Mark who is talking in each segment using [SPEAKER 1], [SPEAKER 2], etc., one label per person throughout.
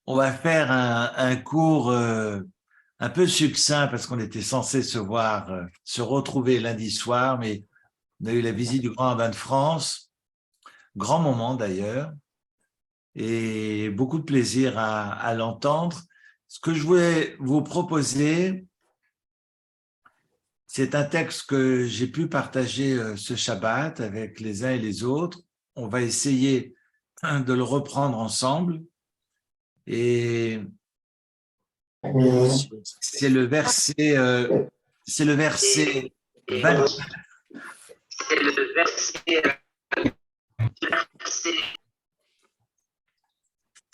[SPEAKER 1] On va faire un cours un peu succinct parce qu'on était censé se retrouver lundi soir, mais on a eu la visite du Grand Rabbin de France, grand moment d'ailleurs, et beaucoup de plaisir à l'entendre. Ce que je voulais vous proposer, c'est un texte que j'ai pu partager ce Shabbat avec les uns et les autres. On va essayer de le reprendre ensemble. Et c'est le verset 24.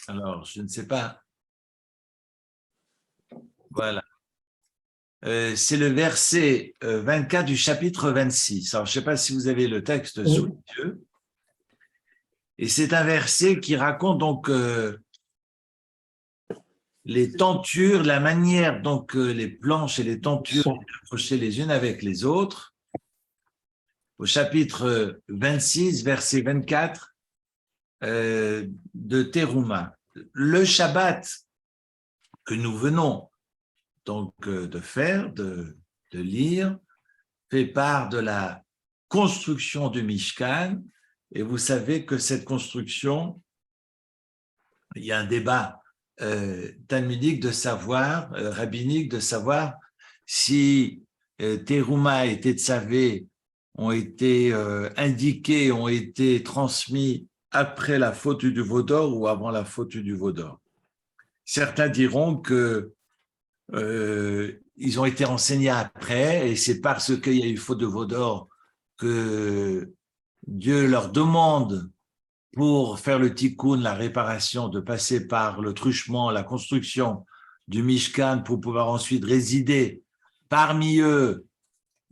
[SPEAKER 1] Alors, je ne sais pas. Voilà. C'est le verset 24 du chapitre 26. Alors, je ne sais pas si vous avez le texte sous les yeux. Et c'est un verset qui raconte donc les tentures, la manière dont les planches et les tentures sont accrochées les unes avec les autres. Au chapitre 26, verset 24 de Teruma. Le Shabbat que nous venons donc de faire, de lire, fait part de la construction du Mishkan. Et vous savez que cette construction, il y a un débat talmudique de savoir, rabbinique de savoir si Teruma et Tetzavé ont été indiqués, ont été transmis après la faute du veau d'or ou avant la faute du veau d'or. Certains diront que ils ont été enseignés après, et c'est parce qu'il y a eu faute de veau d'or que Dieu leur demande, pour faire le tikkun, la réparation, de passer par le truchement, la construction du Mishkan pour pouvoir ensuite résider parmi eux,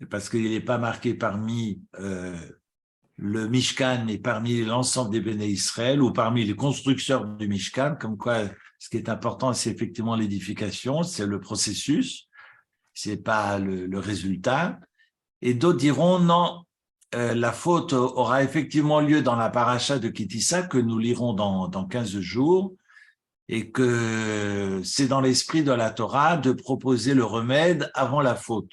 [SPEAKER 1] parce qu'il n'est pas marqué parmi le Mishkan et parmi l'ensemble des Béné Israël ou parmi les constructeurs du Mishkan, comme quoi ce qui est important, c'est effectivement l'édification, c'est le processus, c'est pas le résultat. Et d'autres diront non, la faute aura effectivement lieu dans la paracha de Kitissa que nous lirons dans 15 jours, et que c'est dans l'esprit de la Torah de proposer le remède avant la faute.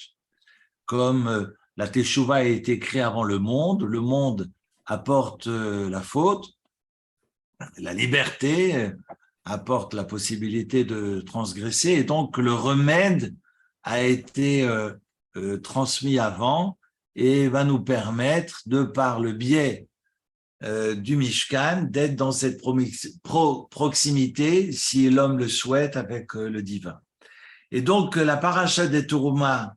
[SPEAKER 1] Comme la Teshuvah a été créée avant le monde apporte la faute, la liberté apporte la possibilité de transgresser, et donc le remède a été transmis avant et va nous permettre, de par le biais du Mishkan, d'être dans cette proximité, si l'homme le souhaite, avec le divin. Et donc la paracha des Teruma,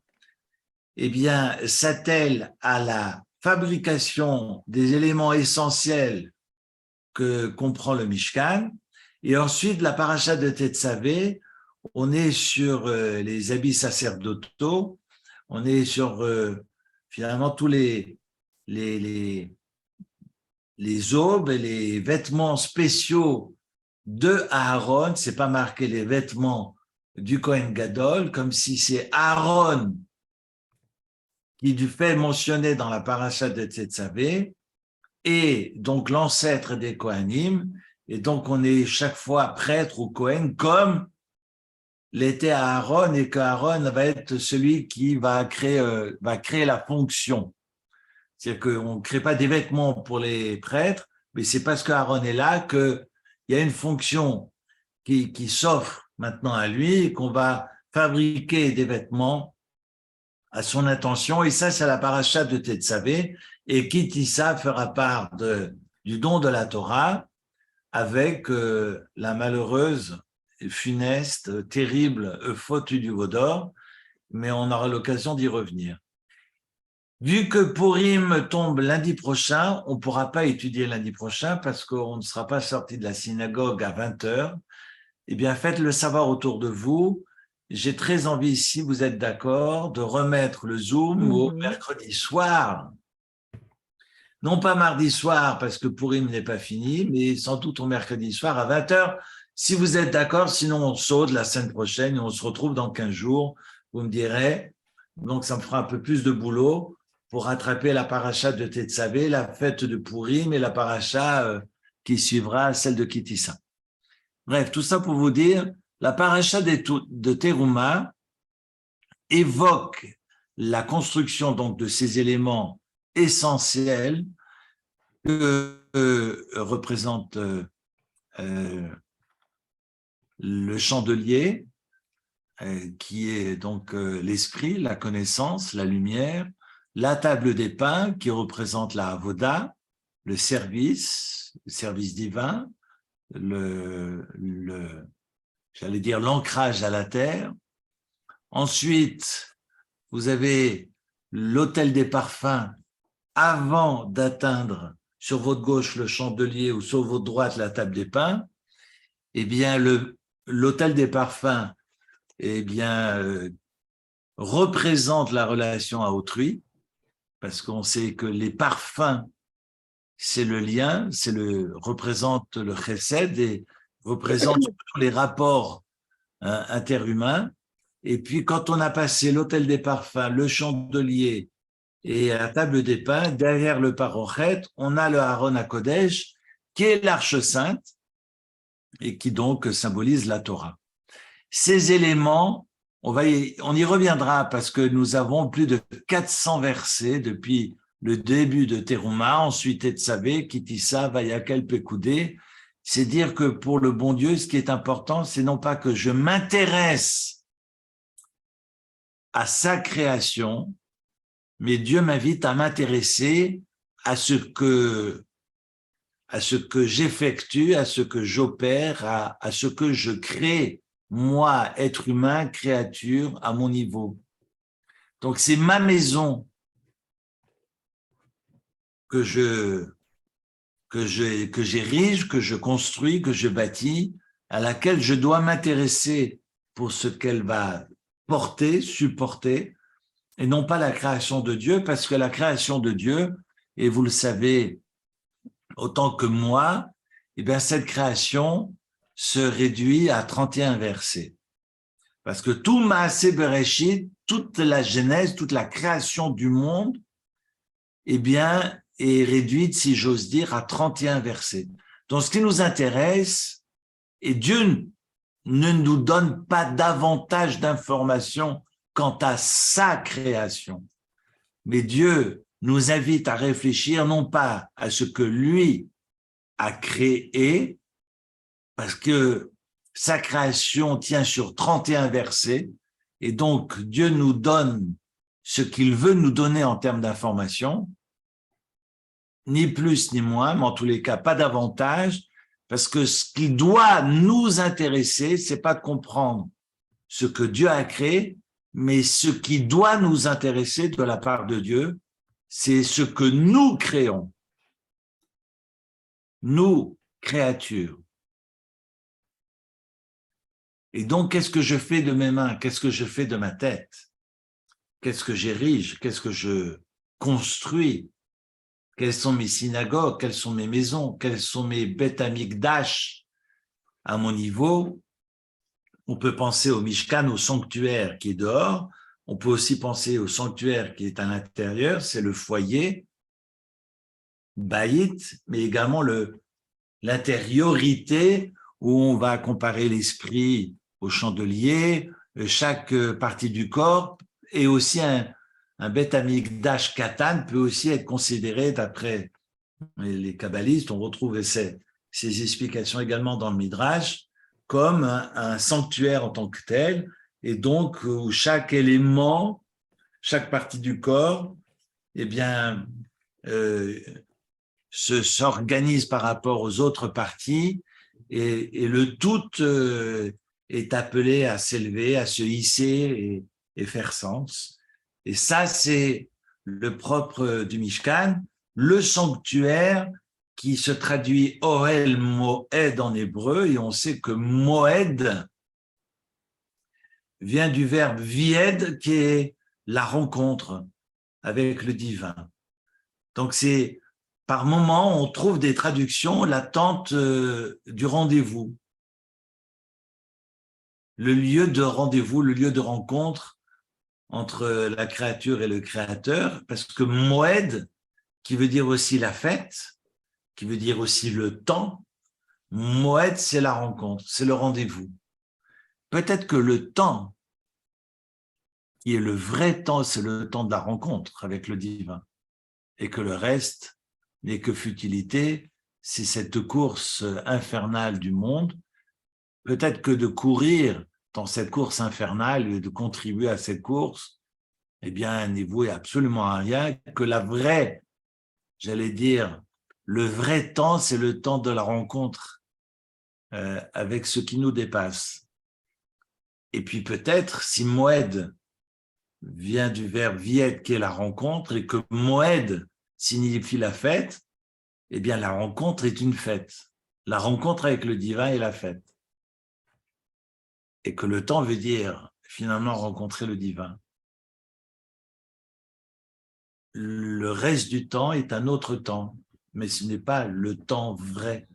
[SPEAKER 1] eh bien, s'attelle à la fabrication des éléments essentiels que comprend le Mishkan. Et ensuite, la paracha de Tetzavé, on est sur les habits sacerdotaux, on est sur finalement tous les aubes et les vêtements spéciaux de Aaron. C'est pas marqué les vêtements du Kohen Gadol, comme si c'est Aaron qui du fait mentionné dans la paracha de Tetzavé, et donc l'ancêtre des Kohanim, et donc on est chaque fois prêtre ou Kohen comme l'était Aaron, et qu'Aaron va être celui qui va créer la fonction. C'est-à-dire qu'on ne crée pas des vêtements pour les prêtres, mais c'est parce qu'Aaron est là qu'il y a une fonction qui s'offre maintenant à lui, et qu'on va fabriquer des vêtements à son intention. Et ça, c'est la paracha de Tetzavé, et Kitissa fera part du don de la Torah avec la malheureuse, funeste, terrible faute du veau d'or, mais on aura l'occasion d'y revenir. Vu que Purim tombe lundi prochain, on ne pourra pas étudier lundi prochain parce qu'on ne sera pas sorti de la synagogue à 20h. Eh bien, faites-le savoir autour de vous. J'ai très envie, si vous êtes d'accord, de remettre le Zoom au mercredi soir. Non pas mardi soir, parce que Purim n'est pas fini, mais sans doute au mercredi soir à 20h. Si vous êtes d'accord, sinon on saute la semaine prochaine et on se retrouve dans 15 jours. Vous me direz, donc ça me fera un peu plus de boulot pour rattraper la paracha de Tetzavé, la fête de Purim et la paracha qui suivra, celle de Kitissa. Bref, tout ça pour vous dire, la paracha de Teruma évoque la construction donc de ces éléments essentiels que représente le chandelier, qui est donc l'esprit, la connaissance, la lumière, la table des pains qui représente la avoda, le service divin, j'allais dire l'ancrage à la terre. Ensuite, vous avez l'autel des parfums avant d'atteindre sur votre gauche le chandelier ou sur votre droite la table des pains. Eh bien, l'autel des parfums représente la relation à autrui, parce qu'on sait que les parfums, c'est le lien, représente le chesed et représente tous les rapports interhumains. Et puis, quand on a passé l'autel des parfums, le chandelier et la table des pains, derrière le parochet, on a le Aaron HaKodesh, qui est l'arche sainte et qui donc symbolise la Torah. Ces éléments, on y reviendra parce que nous avons plus de 400 versets depuis le début de Teruma, ensuite Etzavé, Kitissa, Vayakel, Pekoudé. C'est dire que pour le bon Dieu, ce qui est important, c'est non pas que je m'intéresse à sa création, mais Dieu m'invite à m'intéresser à ce que j'effectue, à ce que j'opère, à ce que je crée, moi, être humain, créature, à mon niveau. Donc, c'est ma maison que j'érige, que je construis, que je bâtis, à laquelle je dois m'intéresser pour ce qu'elle va porter, supporter, et non pas la création de Dieu, parce que la création de Dieu, et vous le savez autant que moi, eh bien cette création se réduit à 31 versets. Parce que tout Maaseh Bereshit, toute la genèse, toute la création du monde, eh bien, est réduite, si j'ose dire, à 31 versets. Donc, ce qui nous intéresse, et Dieu ne nous donne pas davantage d'informations quant à sa création, mais Dieu nous invite à réfléchir non pas à ce que lui a créé, parce que sa création tient sur 31 versets, et donc Dieu nous donne ce qu'il veut nous donner en termes d'informations, ni plus ni moins, mais en tous les cas pas davantage, parce que ce qui doit nous intéresser, c'est pas de comprendre ce que Dieu a créé, mais ce qui doit nous intéresser de la part de Dieu, c'est ce que nous créons, nous, créatures. Et donc, qu'est-ce que je fais de mes mains? Qu'est-ce que je fais de ma tête? Qu'est-ce que j'érige? Qu'est-ce que je construis? Quelles sont mes synagogues? Quelles sont mes maisons? Quels sont mes Beth Amikdash? À mon niveau, on peut penser au Mishkan, au sanctuaire qui est dehors. On peut aussi penser au sanctuaire qui est à l'intérieur, c'est le foyer, Baït, mais également l'intériorité où on va comparer l'esprit au chandelier, chaque partie du corps, et aussi un Beth Amikdash Katan peut aussi être considéré, d'après les kabbalistes, on retrouve ces explications également dans le Midrash, comme un sanctuaire en tant que tel, et donc où chaque élément, chaque partie du corps, eh bien, s'organise par rapport aux autres parties, et le tout est appelé à s'élever, à se hisser et faire sens. Et ça, c'est le propre du Mishkan, le sanctuaire qui se traduit Ohel Moed en hébreu, et on sait que Moed vient du verbe vied, qui est la rencontre avec le divin. Donc c'est, par moment, on trouve des traductions, l'attente du rendez-vous. Le lieu de rendez-vous, le lieu de rencontre entre la créature et le créateur, parce que Moed, qui veut dire aussi la fête, qui veut dire aussi le temps, Moed, c'est la rencontre, c'est le rendez-vous. Peut-être que le temps, qui est le vrai temps, c'est le temps de la rencontre avec le divin. Et que le reste n'est que futilité, c'est cette course infernale du monde. Peut-être que de courir dans cette course infernale et de contribuer à cette course, eh bien, n'est voué absolument à rien, que la vraie, j'allais dire, le vrai temps, c'est le temps de la rencontre avec ce qui nous dépasse. Et puis peut-être, si Moed vient du verbe viet, qui est la rencontre, et que Moed signifie la fête, eh bien la rencontre est une fête. La rencontre avec le divin est la fête. Et que le temps veut dire finalement rencontrer le divin. Le reste du temps est un autre temps, mais ce n'est pas le temps vrai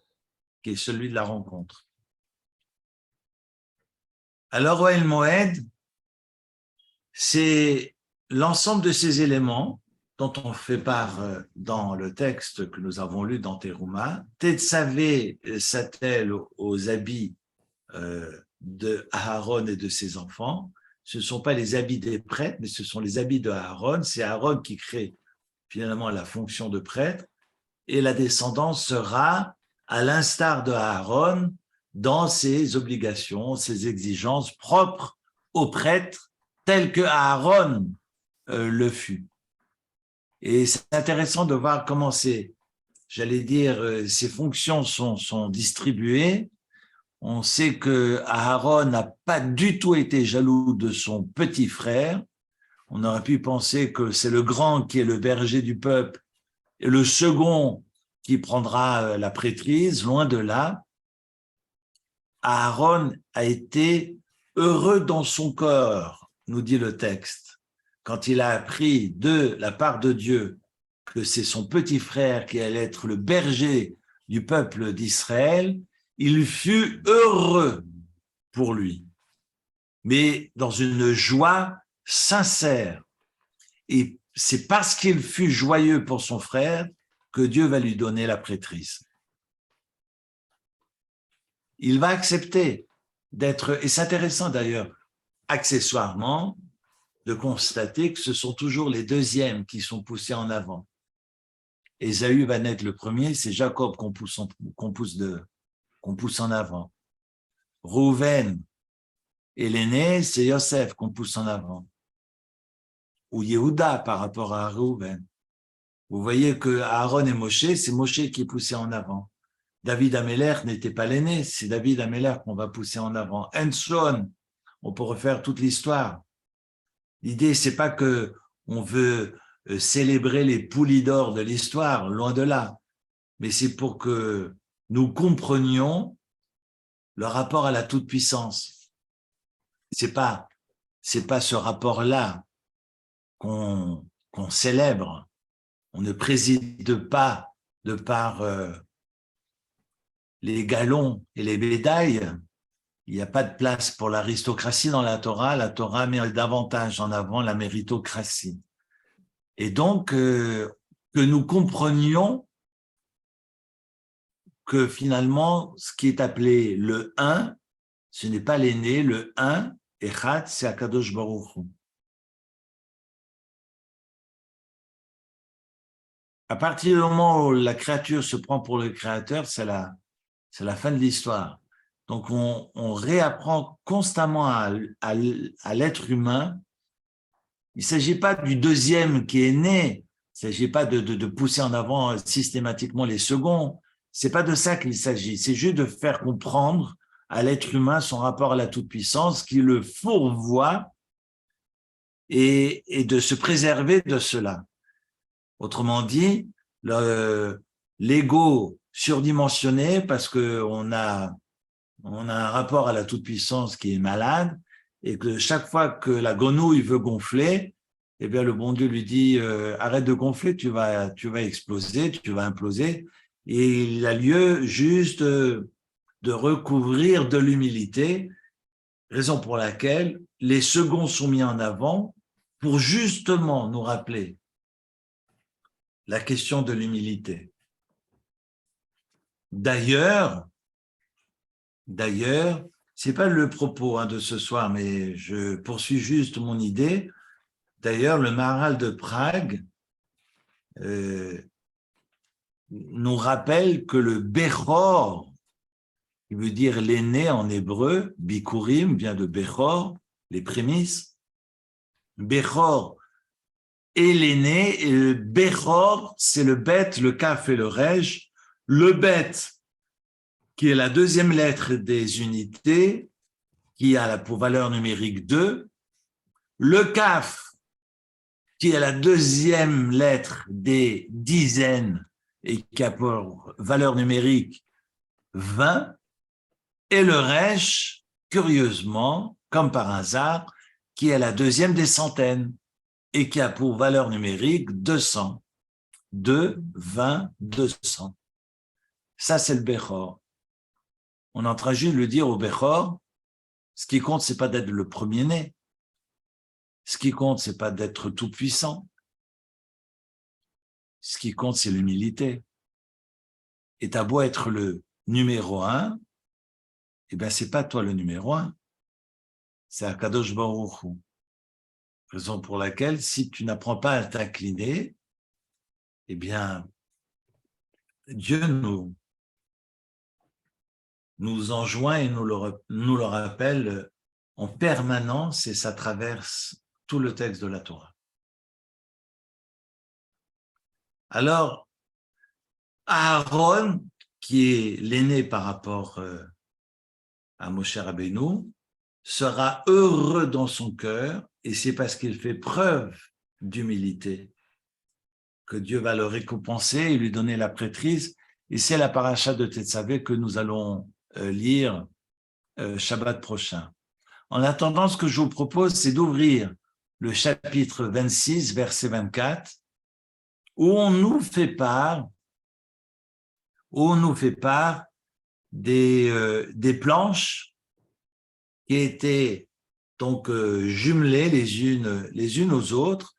[SPEAKER 1] qui est celui de la rencontre. Alors, Oel Moed, c'est l'ensemble de ces éléments dont on fait part dans le texte que nous avons lu dans Teruma. Tetsavé s'attelle aux habits de Aaron et de ses enfants. Ce ne sont pas les habits des prêtres, mais ce sont les habits de Aaron. C'est Aaron qui crée finalement la fonction de prêtre, et la descendance sera, à l'instar de Aaron, dans ses obligations, ses exigences propres aux prêtres, tels que Aaron le fut. Et c'est intéressant de voir comment ces fonctions sont distribuées. On sait que Aaron n'a pas du tout été jaloux de son petit frère. On aurait pu penser que c'est le grand qui est le berger du peuple et le second qui prendra la prêtrise, loin de là. Aaron a été heureux dans son corps, nous dit le texte, quand il a appris de la part de Dieu que c'est son petit frère qui allait être le berger du peuple d'Israël, il fut heureux pour lui, mais dans une joie sincère. Et c'est parce qu'il fut joyeux pour son frère que Dieu va lui donner la prêtrise. Il va accepter d'être, et c'est intéressant d'ailleurs, accessoirement, de constater que ce sont toujours les deuxièmes qui sont poussés en avant. Ésaü va naître le premier, c'est Jacob qu'on pousse en avant. Rouven est l'aîné, c'est Yosef qu'on pousse en avant. Ou Yehuda par rapport à Rouven. Vous voyez que Aaron et Moshe, c'est Moshe qui est poussé en avant. David Améler n'était pas l'aîné, c'est David Améler qu'on va pousser en avant. Henson, on peut refaire toute l'histoire. L'idée, c'est pas que on veut célébrer les poulies d'or de l'histoire, loin de là, mais c'est pour que nous comprenions le rapport à la toute-puissance. C'est pas ce rapport-là qu'on célèbre. On ne préside pas de par les galons et les médailles. Il n'y a pas de place pour l'aristocratie dans la Torah. La Torah met davantage en avant la méritocratie. Et donc, que nous comprenions que finalement, ce qui est appelé le un, ce n'est pas l'aîné, le un, Echad, c'est Akadosh Baruch Hu. À partir du moment où la créature se prend pour le créateur, c'est la fin de l'histoire. Donc, on réapprend constamment à l'être humain. Il ne s'agit pas du deuxième qui est né, il ne s'agit pas de pousser en avant systématiquement les seconds. Ce n'est pas de ça qu'il s'agit. C'est juste de faire comprendre à l'être humain son rapport à la toute-puissance qui le fourvoie et de se préserver de cela. Autrement dit, l'ego surdimensionné parce qu'on a un rapport à la toute-puissance qui est malade et que chaque fois que la grenouille veut gonfler, eh bien le bon Dieu lui dit arrête de gonfler, tu vas exploser, tu vas imploser. Et il a lieu juste de recouvrir de l'humilité, raison pour laquelle les seconds sont mis en avant pour justement nous rappeler la question de l'humilité. D'ailleurs, D'ailleurs, ce n'est pas le propos de ce soir, mais je poursuis juste mon idée. D'ailleurs, le Maharal de Prague nous rappelle que le Bechor, qui veut dire l'aîné en hébreu, Bikurim vient de Bechor, les prémices. Bechor est l'aîné, et le Bechor, c'est le bet, le kaf et le rej. Le bet, qui est la deuxième lettre des unités, qui a pour valeur numérique 2. Le kaf, qui est la deuxième lettre des dizaines et qui a pour valeur numérique 20. Et le resh, curieusement, comme par hasard, qui est la deuxième des centaines et qui a pour valeur numérique 200. 2, 20, 200. Ça, c'est le Bechor. On est en train juste de le dire au Bechor, ce qui compte, c'est pas d'être le premier-né. Ce qui compte, c'est pas d'être tout puissant. Ce qui compte, c'est l'humilité. Et t'as beau être le numéro 1, eh bien, c'est pas toi le numéro 1. C'est Akadosh Baruch Hu. Raison pour laquelle, si tu n'apprends pas à t'incliner, eh bien, Dieu nous enjoint et nous le rappelle en permanence, et ça traverse tout le texte de la Torah. Alors, Aaron, qui est l'aîné par rapport à Moshe Rabbeinu, sera heureux dans son cœur, et c'est parce qu'il fait preuve d'humilité que Dieu va le récompenser et lui donner la prêtrise. Et c'est la paracha de Tetzavé que nous allons lire Shabbat prochain. En attendant, ce que je vous propose, c'est d'ouvrir le chapitre 26, verset 24, où on nous fait part des planches qui étaient donc jumelées les unes aux autres,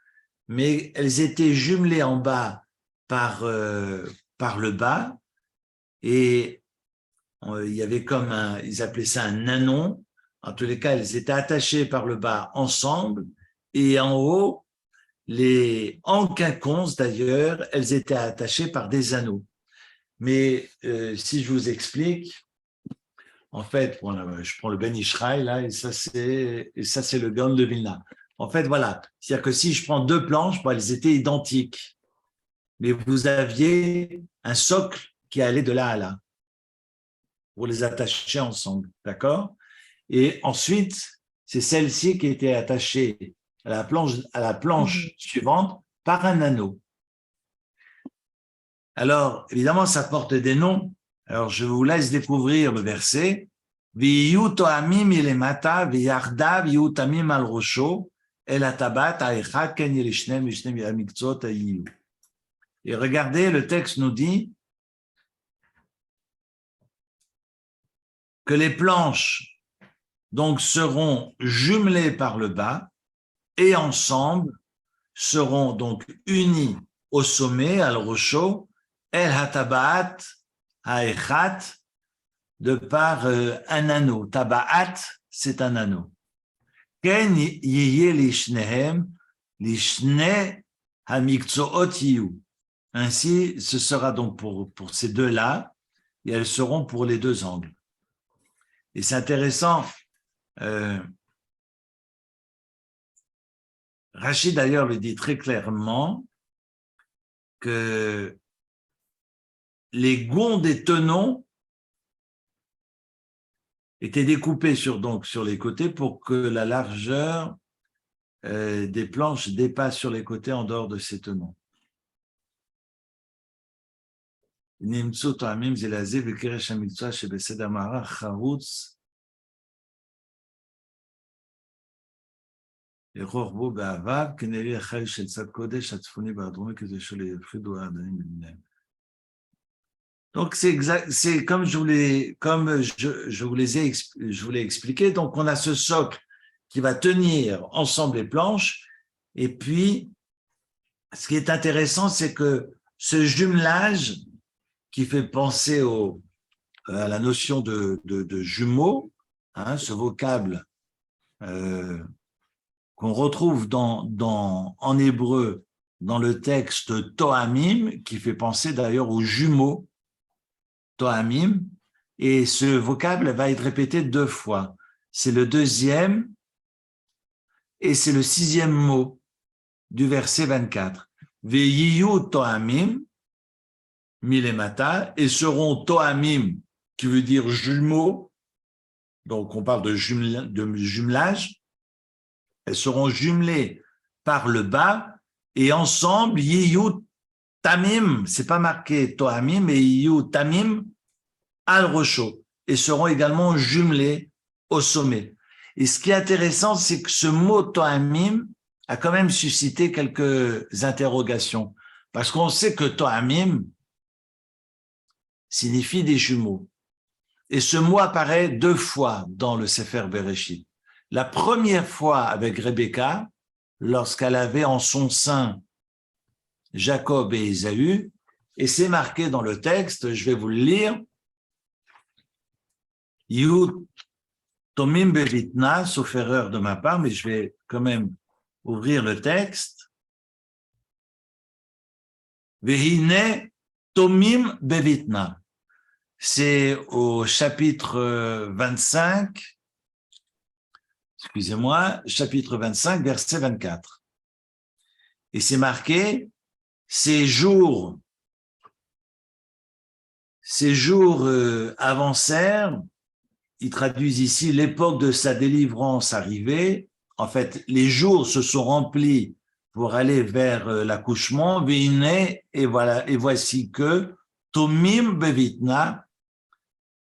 [SPEAKER 1] mais elles étaient jumelées en bas par le bas, et il y avait comme ils appelaient ça un nanon. En tous les cas, elles étaient attachées par le bas ensemble, et en haut, en quinconce d'ailleurs, elles étaient attachées par des anneaux. Mais si je vous explique, en fait, voilà, je prends le Ben Ishraï là, et ça c'est le Gaon de Vilna. En fait, voilà, c'est-à-dire que si je prends deux planches, elles étaient identiques, mais vous aviez un socle qui allait de là à là pour les attacher ensemble, d'accord? Et ensuite, c'est celle-ci qui était attachée à la planche suivante par un anneau. Alors, évidemment, ça porte des noms. Alors, je vous laisse découvrir le verset. V'yu to'amim ilemata v'yarda v'yu tamim al rosho el atabat ha'echad ken yelishnem v'shnem yamiktzot ha'yu. Et regardez, le texte nous dit que les planches donc seront jumelées par le bas et ensemble seront donc unies au sommet, al rosho, el hatabat ha'echat, de par un anneau. Tabaat, c'est un anneau. Ken yeye lishnehem lishne hamikzoot yiyu. Ainsi, ce sera donc pour ces deux-là, et elles seront pour les deux angles. Et c'est intéressant. Rachid d'ailleurs le dit très clairement que les gonds des tenons étaient découpés sur les côtés pour que la largeur des planches dépasse sur les côtés en dehors de ces tenons. נמצאו טועמים זה לזה וקרש המקצוע שבסד המערך חרוץ ירוך בו באהבה כנראה החי של צד קודש הצפוני והדרומי כדי שלא יפחידו האדונים ביניהם. Donc c'est comme je vous l'ai expliqué. Donc on a ce socle qui va tenir ensemble les planches, et puis ce qui est intéressant, c'est que ce jumelage qui fait penser à la notion de jumeaux, hein, ce vocable qu'on retrouve en hébreu dans le texte Tohamim, qui fait penser d'ailleurs aux jumeaux Tohamim, et ce vocable va être répété 2 fois. C'est le 2e et c'est le 6e mot du verset 24. Veyiyu Tohamim, milemata, et seront Tohamim, qui veut dire jumeaux, donc on parle de jumelage, elles seront jumelées par le bas, et ensemble, Yiyu Tamim, c'est pas marqué Tohamim, mais Yiyu Tamim al Rosho, et seront également jumelées au sommet. Et ce qui est intéressant, c'est que ce mot Tohamim a quand même suscité quelques interrogations, parce qu'on sait que Tohamim signifie des jumeaux. Et ce mot apparaît 2 fois dans le Sefer Bereshit. La première fois avec Rebecca, lorsqu'elle avait en son sein Jacob et Ésaü, et c'est marqué dans le texte, je vais vous le lire, Yud Tomim Bevitna, sauf erreur de ma part, mais je vais quand même ouvrir le texte. Vehine Tomim Bevitna. C'est au chapitre 25, excusez-moi, chapitre 25, verset 24. Et c'est marqué, ces jours avancèrent, ils traduisent ici l'époque de sa délivrance arrivée. En fait, les jours se sont remplis pour aller vers l'accouchement, et voilà, et voici que Tomim Bevitna,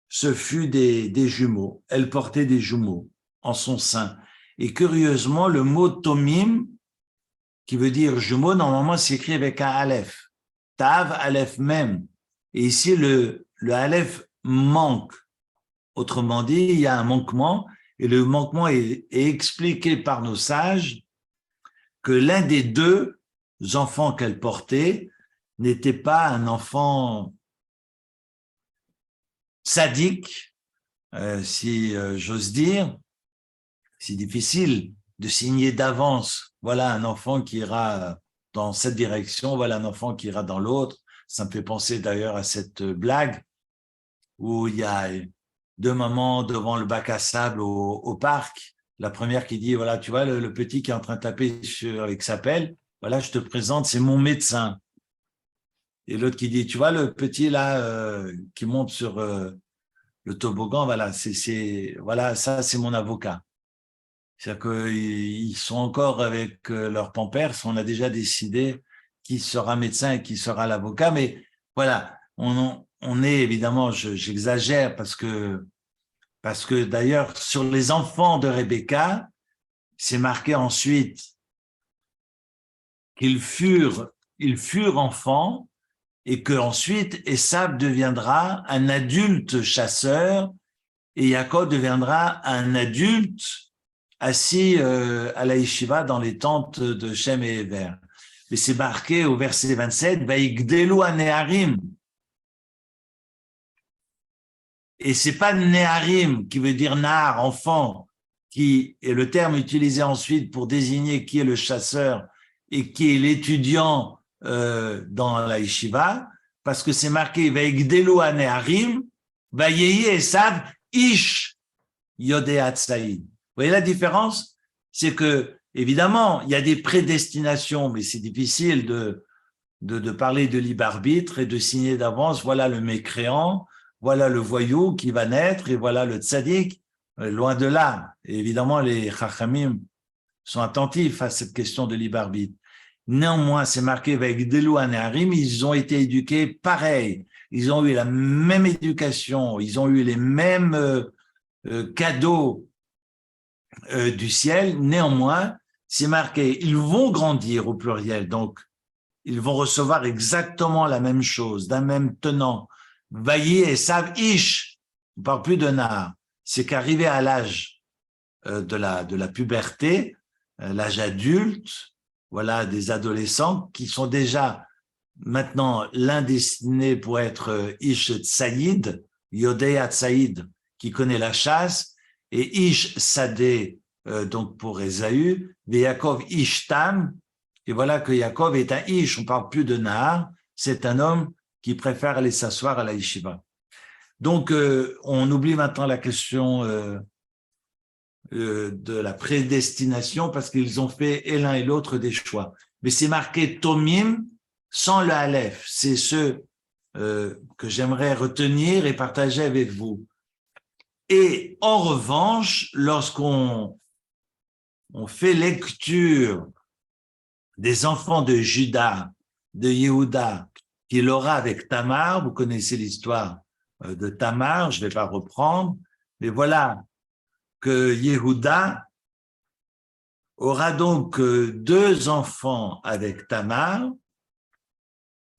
[SPEAKER 1] ce fut des jumeaux. Elle portait des jumeaux en son sein. Et curieusement, le mot Tomim, qui veut dire jumeaux, normalement s'écrit avec un Aleph. Tav, Aleph même. Et ici, le Aleph manque. Autrement dit, il y a un manquement, et le manquement est expliqué par nos sages que l'un des 2 enfants qu'elle portait n'était pas un enfant sadique, si j'ose dire. C'est difficile de signer d'avance, voilà un enfant qui ira dans cette direction, voilà un enfant qui ira dans l'autre. Ça me fait penser d'ailleurs à cette blague où il y a 2 mamans devant le bac à sable au parc. La première qui dit, voilà, tu vois, le petit qui est en train de taper avec sa pelle, voilà, je te présente, c'est mon médecin. Et l'autre qui dit, tu vois, le petit là qui monte sur le toboggan, voilà, voilà, ça, c'est mon avocat. C'est-à-dire qu'ils sont encore avec leur pampers, on a déjà décidé qui sera médecin et qui sera l'avocat, mais voilà, on est évidemment, j'exagère parce que d'ailleurs, sur les enfants de Rebecca, c'est marqué ensuite qu'ils furent enfants et qu'ensuite Esav deviendra un adulte chasseur et Jacob deviendra un adulte assis à la yeshiva dans les tentes de Shem et Ever. Et c'est marqué au verset 27, Vaïgdelu aneharim. Et c'est pas neharim qui veut dire nar, enfant, qui est le terme utilisé ensuite pour désigner qui est le chasseur et qui est l'étudiant dans la yeshiva, parce que c'est marqué Vaïgdelu aneharim, Vayehi Esav ish yodeat saïd. Vous voyez la différence? C'est que, évidemment, il y a des prédestinations, mais c'est difficile de parler de libre arbitre et de signer d'avance, voilà le mécréant, voilà le voyou qui va naître, et voilà le tzaddik, loin de là. Et évidemment, les chachamim sont attentifs à cette question de libre arbitre. Néanmoins, c'est marqué avec Delou Aneharim, ils ont été éduqués pareil. Ils ont eu la même éducation, ils ont eu les mêmes cadeaux du ciel. Néanmoins, c'est marqué, ils vont grandir au pluriel, donc ils vont recevoir exactement la même chose, d'un même tenant. Vaillé et Sav Ish, on ne parle plus de Nahar, c'est qu'arrivé à l'âge de la puberté, l'âge adulte, voilà des adolescents qui sont déjà maintenant l'un destiné pour être Ish Tsaïd, Yodei Hatsaïd, qui connaît la chasse, et Ish Sadeh, donc pour Ésaü, et Yaakov Ish Tam, et voilà que Yaakov est un Ish, on ne parle plus de Nahar, c'est un homme qui préfère aller s'asseoir à la yeshiva. Donc, on oublie maintenant la question de la prédestination parce qu'ils ont fait et l'un et l'autre des choix. Mais c'est marqué Tomim sans le Aleph. C'est ce que j'aimerais retenir et partager avec vous. Et en revanche, lorsqu'on fait lecture des enfants de Juda, de Yehuda, qu'il aura avec Tamar, vous connaissez l'histoire de Tamar, je ne vais pas reprendre, mais voilà que Yehuda aura donc 2 enfants avec Tamar,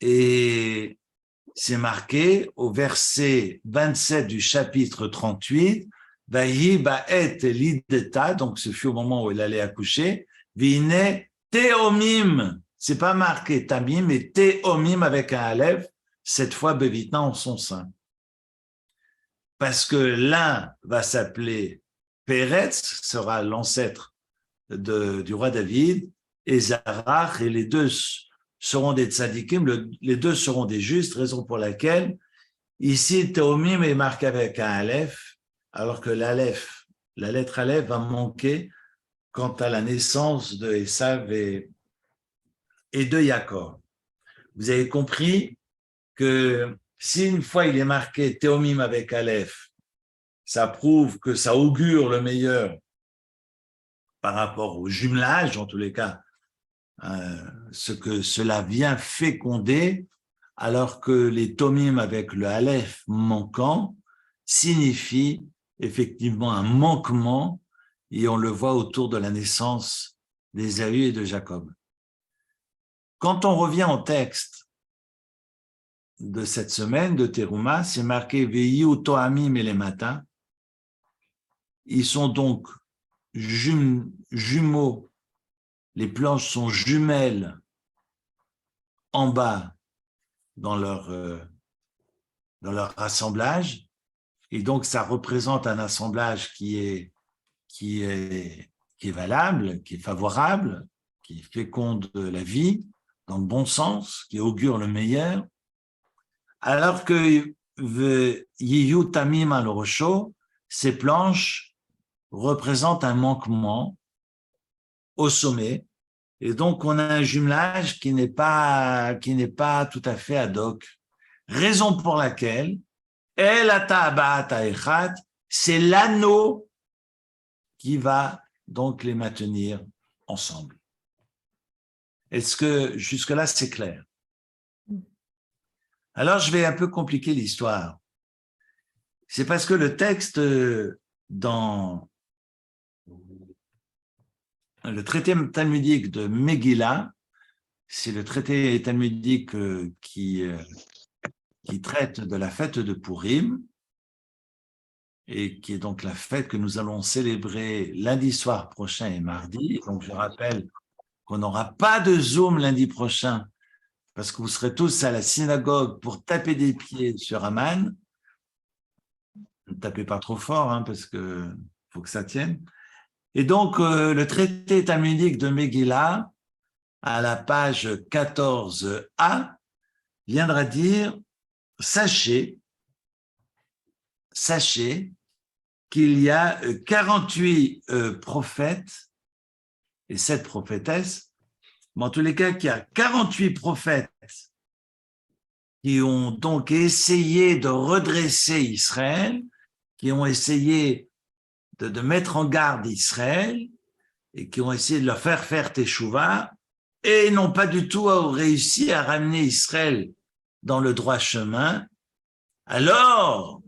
[SPEAKER 1] et c'est marqué au verset 27 du chapitre 38, Vahi ba'et lideta, donc ce fut au moment où elle allait accoucher, Vine teomim, c'est pas marqué tamim, mais teomim avec un aleph, cette fois Bevitna en son sein. Parce que l'un va s'appeler Péretz, sera l'ancêtre du roi David, et Zarach, et les 2 seront des tzadikim, les 2 seront des justes, raison pour laquelle ici Théomim est marqué avec un aleph, alors que l'aleph, la lettre aleph va manquer quant à la naissance de Esav et de Yaakov. Vous avez compris que si une fois il est marqué Théomim avec aleph, ça prouve que ça augure le meilleur par rapport au jumelage, en tous les cas, ce que cela vient féconder, alors que les tomim avec le aleph manquant signifient effectivement un manquement, et on le voit autour de la naissance d'Ésaü et de Jacob. Quand on revient au texte de cette semaine de Teruma, c'est marqué Veyu Toamim et les matins. Ils sont donc jumeaux, les planches sont jumelles en bas dans leur assemblage, et donc ça représente un assemblage qui est valable, qui est favorable, qui féconde la vie dans le bon sens, qui augure le meilleur, alors que Yiyu Tamim al Rosho, ces planches représentent un manquement au sommet, et donc on a un jumelage qui n'est pas tout à fait ad hoc. Raison pour laquelle c'est l'anneau qui va donc les maintenir ensemble. Est-ce que jusque-là c'est clair? Alors je vais un peu compliquer l'histoire. C'est parce que le texte dans le traité talmudique de Megillah, c'est le traité talmudique qui traite de la fête de Purim, et qui est donc la fête que nous allons célébrer lundi soir prochain et mardi. Donc, je rappelle qu'on n'aura pas de Zoom lundi prochain, parce que vous serez tous à la synagogue pour taper des pieds sur Aman. Ne tapez pas trop fort, hein, parce que faut que ça tienne. Et donc, le traité talmudique de Megillah, à la page 14a, viendra dire « Sachez qu'il y a 48 prophètes et 7 prophétesses, mais en tous les cas, qu'il y a 48 prophètes qui ont donc essayé de redresser Israël, qui ont essayé de mettre en garde Israël et qui ont essayé de leur faire teshuva, et n'ont pas du tout réussi à ramener Israël dans le droit chemin. Alors,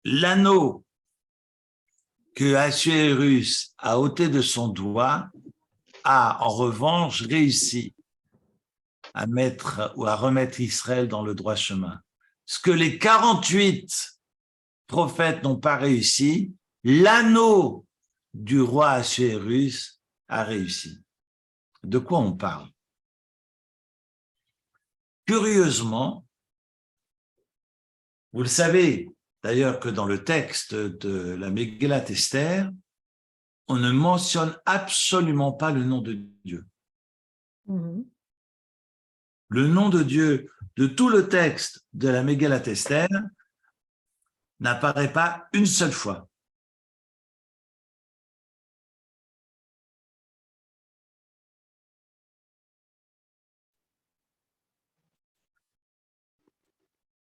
[SPEAKER 1] l'anneau que Assuérus a ôté de son doigt a en revanche réussi à remettre Israël dans le droit chemin. Ce que les 48 prophètes n'ont pas réussi, l'anneau du roi Assuérus a réussi. De quoi on parle? curieusement, vous le savez d'ailleurs que dans le texte de la Megillat Esther, on ne mentionne absolument pas le nom de Dieu. Le nom de Dieu de tout le texte de la Megillat Esther n'apparaît pas une seule fois.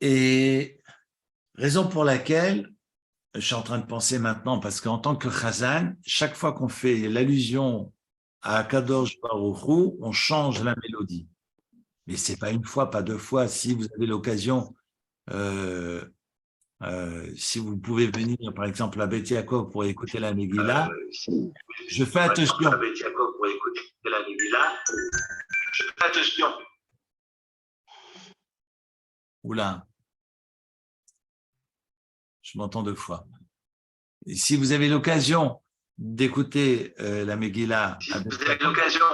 [SPEAKER 1] Et raison pour laquelle, je suis en train de penser maintenant, parce qu'en tant que Chazan, chaque fois qu'on fait l'allusion à Kadosh Baruch Hu, on change la mélodie. Mais c'est pas une fois, pas deux fois. Si vous avez l'occasion, si vous pouvez venir, par exemple, à Beth Yaakov pour écouter la Megillah, je fais attention. À Beth Yaakov pour écouter la Megillah, je fais attention. Oula. Je m'entends deux fois. Et si vous avez l'occasion d'écouter la Megillah, si vous avez l'occasion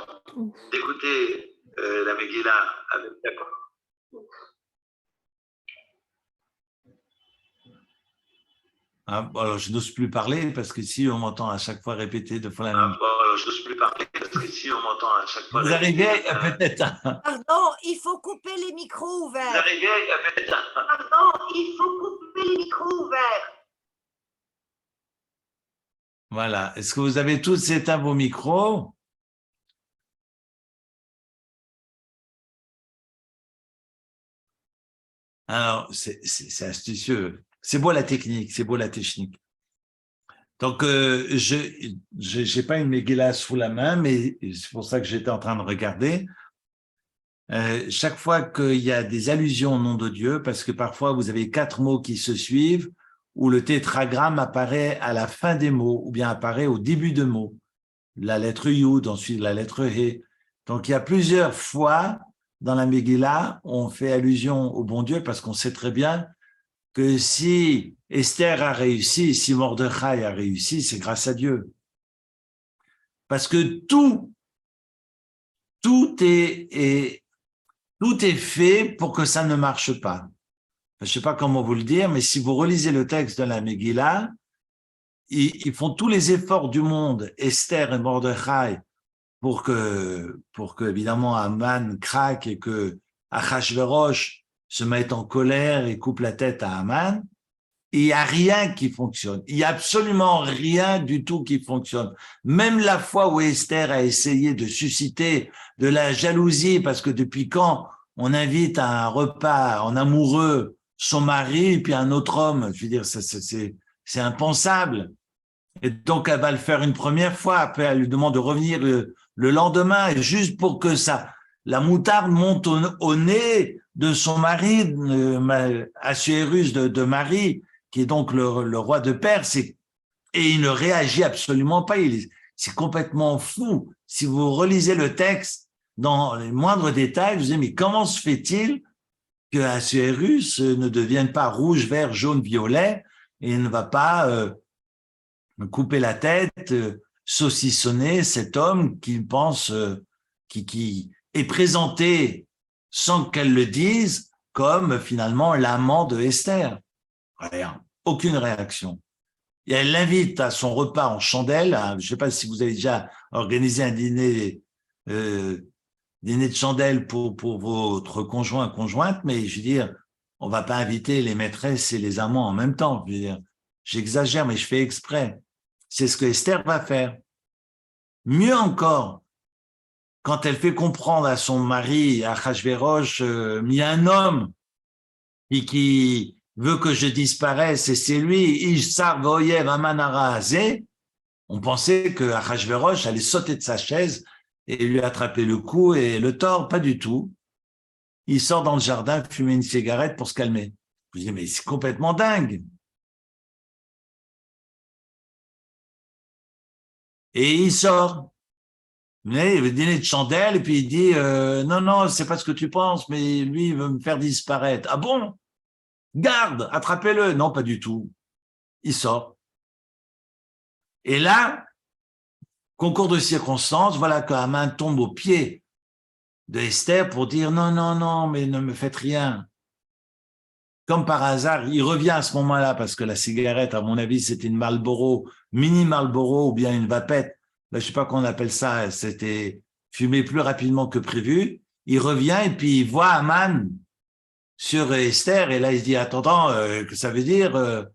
[SPEAKER 1] d'écouter la Megillah avec Jacob. Ah, alors je n'ose plus parler parce que si on m'entend à chaque fois répéter deux fois la même chose. Alors je n'ose plus parler parce que si on m'entend à chaque fois. Vous arrivez peut-être à...
[SPEAKER 2] Pardon, il faut couper les micros ouverts.
[SPEAKER 1] Vous arrivez peut-être à...
[SPEAKER 2] Pardon, il faut couper les micros ouverts.
[SPEAKER 1] Voilà. Est-ce que vous avez tous éteint vos micros? Alors, c'est astucieux. C'est beau la technique, c'est beau la technique. Donc, je n'ai pas une Megillah sous la main, mais c'est pour ça que j'étais en train de regarder. Chaque fois qu'il y a des allusions au nom de Dieu, parce que parfois vous avez 4 mots qui se suivent, où le tétragramme apparaît à la fin des mots, ou bien apparaît au début de mots. La lettre Yud, ensuite la lettre He. Donc, il y a plusieurs fois dans la Megillah, on fait allusion au bon Dieu, parce qu'on sait très bien que si Esther a réussi, si Mordechai a réussi, c'est grâce à Dieu. Parce que tout est fait pour que ça ne marche pas. Je ne sais pas comment vous le dire, mais si vous relisez le texte de la Megillah, ils font tous les efforts du monde, Esther et Mordechai, pour que évidemment Haman craque et que Achashverosh se mette en colère et coupe la tête à Haman. Il n'y a rien qui fonctionne. Il n'y a absolument rien du tout qui fonctionne. Même la fois où Esther a essayé de susciter de la jalousie, parce que depuis quand on invite à un repas en amoureux son mari et puis un autre homme, je veux dire, c'est impensable. Et donc, elle va le faire une première fois, après elle lui demande de revenir le lendemain, et juste pour que la moutarde monte au nez de son mari, Assuérus de Marie, qui est donc le roi de Perse, et il ne réagit absolument pas. C'est complètement fou. Si vous relisez le texte dans les moindres détails, vous vous dites, mais comment se fait-il que Assuérus ne devienne pas rouge, vert, jaune, violet et ne va pas couper la tête, saucissonner cet homme qui pense, qui est présenté sans qu'elle le dise comme finalement l'amant de Esther. Rien, aucune réaction. Et elle l'invite à son repas en chandelle. Je ne sais pas si vous avez déjà organisé un dîner de chandelle pour votre conjoint, conjointe, mais je veux dire, on ne va pas inviter les maîtresses et les amants en même temps. Je veux dire, j'exagère, mais je fais exprès. C'est ce que Esther va faire. Mieux encore, quand elle fait comprendre à son mari, à Achashverosh, il y a un homme qui veut que je disparaisse, et c'est lui, Ishsar Voyev Amanara Azeh, on pensait que Achashverosh allait sauter de sa chaise et lui attraper le cou et le tord, pas du tout. Il sort dans le jardin fumer une cigarette pour se calmer. Je dis, mais c'est complètement dingue. Et il sort. Mais il veut dîner de chandelle et puis il dit non, non, c'est pas ce que tu penses, mais lui, il veut me faire disparaître. Ah bon? Garde, attrapez-le. Non, pas du tout. Il sort. Et là, concours de circonstances, voilà que Haman tombe aux pieds de Esther pour dire non, non, non, mais ne me faites rien. Comme par hasard, il revient à ce moment-là parce que la cigarette, à mon avis, c'était une Marlboro, mini Marlboro ou bien une vapette. Ben, je sais pas qu'on appelle ça, c'était fumé plus rapidement que prévu. Il revient et puis il voit Aman sur Esther et là il se dit attends, que ça veut dire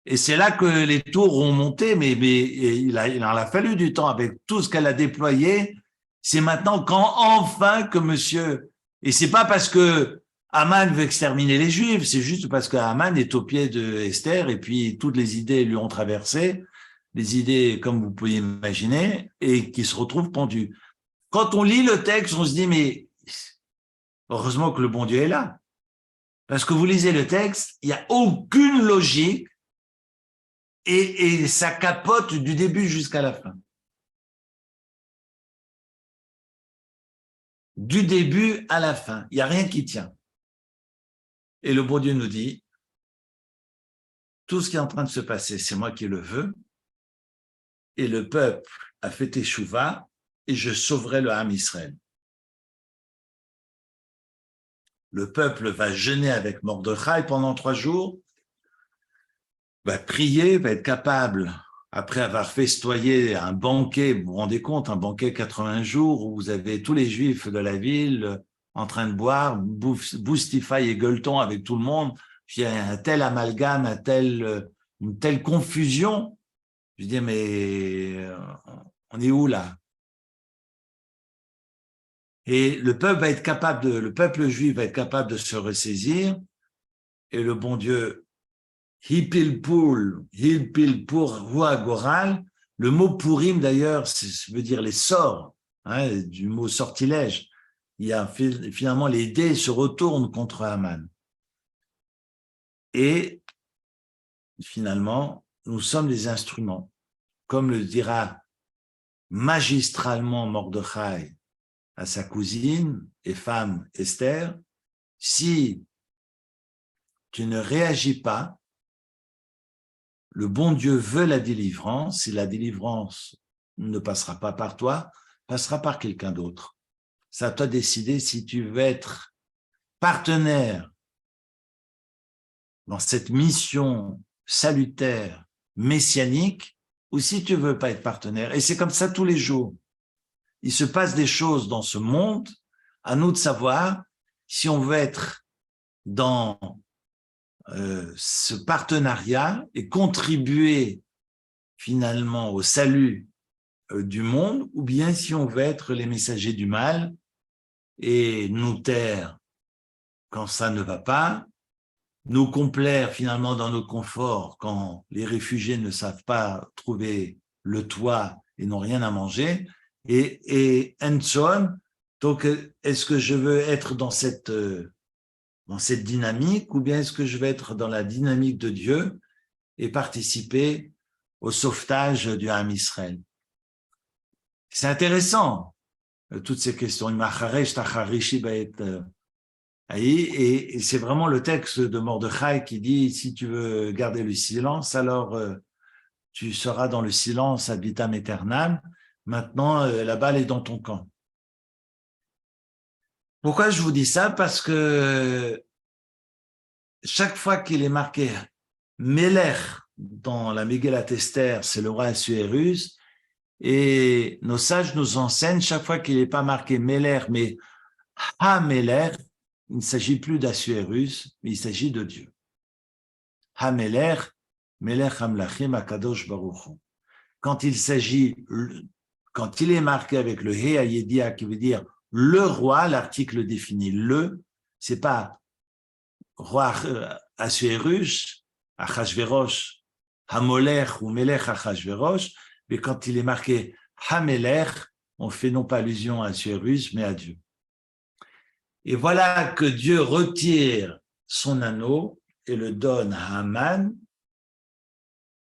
[SPEAKER 1] et c'est là que les tours ont monté, mais il en a fallu du temps avec tout ce qu'elle a déployé. C'est maintenant quand enfin que monsieur, et c'est pas parce que Haman veut exterminer les Juifs, c'est juste parce que Haman est au pied de Esther et puis toutes les idées lui ont traversé, les idées comme vous pouvez imaginer, et qui se retrouvent pendues. Quand on lit le texte, on se dit mais heureusement que le bon Dieu est là. Parce que vous lisez le texte, il n'y a aucune logique et ça capote du début jusqu'à la fin. Du début à la fin, il n'y a rien qui tient. Et le bon Dieu nous dit, tout ce qui est en train de se passer, c'est moi qui le veux, et le peuple a fait teshuva, et je sauverai le Ham Israël. Le peuple va jeûner avec Mordechai pendant 3 jours, va prier, va être capable, après avoir festoyé un banquet, vous vous rendez compte, un banquet 80 jours, où vous avez tous les Juifs de la ville en train de boire, boustify et gueuleton avec tout le monde, il y a un tel amalgame, une telle confusion. Je dis, mais on est où là? Et le peuple juif va être capable de se ressaisir, et le bon Dieu, Hipilpul, Roi Goral, le mot Purim d'ailleurs, ça veut dire les sorts, hein, du mot sortilège. Il y a finalement les dés se retournent contre Haman. Et finalement, nous sommes des instruments. Comme le dira magistralement Mordechai à sa cousine et femme Esther, si tu ne réagis pas, le bon Dieu veut la délivrance, et la délivrance ne passera pas par toi, passera par quelqu'un d'autre. C'est à toi de décider si tu veux être partenaire dans cette mission salutaire, messianique, ou si tu veux pas être partenaire. Et c'est comme ça tous les jours. Il se passe des choses dans ce monde, à nous de savoir si on veut être dans ce partenariat et contribuer finalement au salut du monde, ou bien si on veut être les messagers du mal et nous taire quand ça ne va pas, nous complaire finalement dans notre confort quand les réfugiés ne savent pas trouver le toit et n'ont rien à manger, et so on. Donc, est-ce que je veux être dans cette dynamique, ou bien est-ce que je vais être dans la dynamique de Dieu et participer au sauvetage du Ham Israël? C'est intéressant, toutes ces questions. Et c'est vraiment le texte de Mordechai qui dit, si tu veux garder le silence, alors tu seras dans le silence ad vitam aeternam. Maintenant, la balle est dans ton camp. Pourquoi je vous dis ça? Parce que chaque fois qu'il est marqué Melech dans la Megillat Esther, c'est le roi Assuérus, et nos sages nous enseignent, chaque fois qu'il n'est pas marqué Melech, mais Ha-Melech, il ne s'agit plus d'Assuérus, mais il s'agit de Dieu. Ha-Melech, Melech Hamlachim Akadosh Baruch Hu. Quand il est marqué avec le He Hayedia, qui veut dire le roi, l'article définit le, c'est pas roi Assuérus, Achashverosh, Hamolech ou Melech Achashverosh, mais quand il est marqué Hamelech, on fait non pas allusion à Assuérus, mais à Dieu. Et voilà que Dieu retire son anneau et le donne à Haman,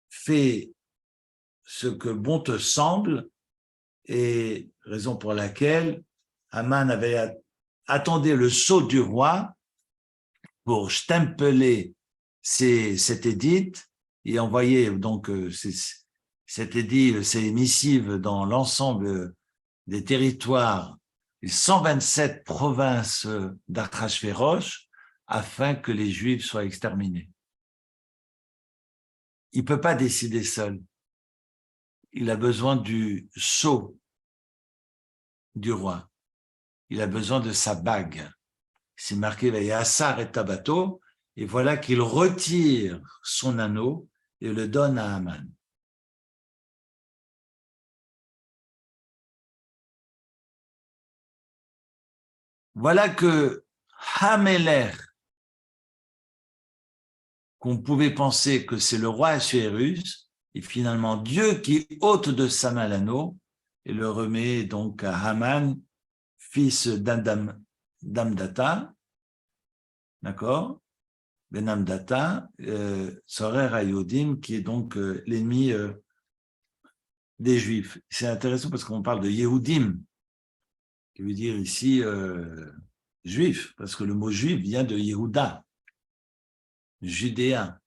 [SPEAKER 1] fait ce que bon te semble, et raison pour laquelle Haman attendait le sceau du roi pour stempeler cet édit et envoyer donc cet édit, ces missives dans l'ensemble des territoires les 127 provinces d'Achashvérosh afin que les Juifs soient exterminés. Il ne peut pas décider seul. Il a besoin du sceau du roi. Il a besoin de sa bague. C'est marqué Vayassar et Tabato, et voilà qu'il retire son anneau et le donne à Haman. Voilà que Hameler, qu'on pouvait penser que c'est le roi Assuérus, et finalement Dieu qui ôte de sa main l'anneau et le remet donc à Haman, fils d'Amdata, d'accord, Ben Amdata, Sorer Ayodim, qui est donc l'ennemi des Juifs. C'est intéressant parce qu'on parle de Yehudim, qui veut dire ici juif, parce que le mot juif vient de Yehuda, judéen.